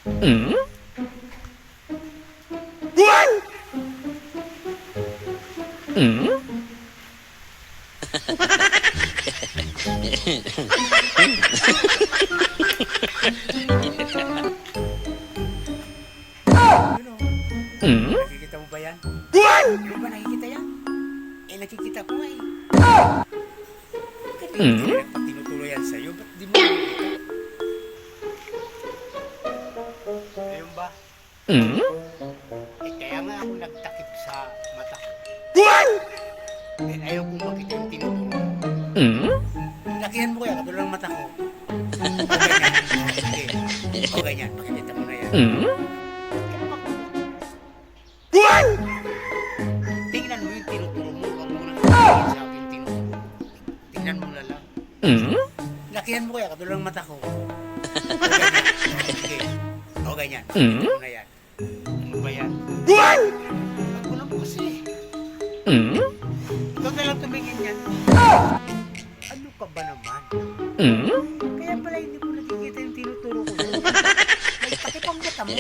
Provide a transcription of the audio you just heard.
Mm? What? Mm? Ano? Mm? Nakikita mo ba yan? What? Ano ba nakikita yan? Eh, nakikita ko nga eh. Bakit Mm? hindi nagpatinutuloy yan sa'yo? Ba't di mo nakikita? Ayun ba? Mm? Eh, kaya nga ako nagtakip sa mata ko. What? Eh, ayaw kong makita yung tinuturo. Mm? Lakihan mo kaya, katulad ng mata ko. O ganyan. Sige. O ganyan, makikita mo na yan. Mm? What? Tingnan mo yung tinuturo mo. Huwag mo nang sabihin sa akin tinuturo mo. Tingnan mo na lang. Mm? Lakihan mo kaya, katulad ng mata ko. O ganyan. Sige. O ganyan, makikita mo na yan. Ano ba yan? What? Huwag mo na mo kasi. Mm? Huwag na lang tumingin yan. Ano ka ba naman? Mm? Kaya pala hindi mo nakikita yung tinuturo ko. Nagtakip ang mata mo.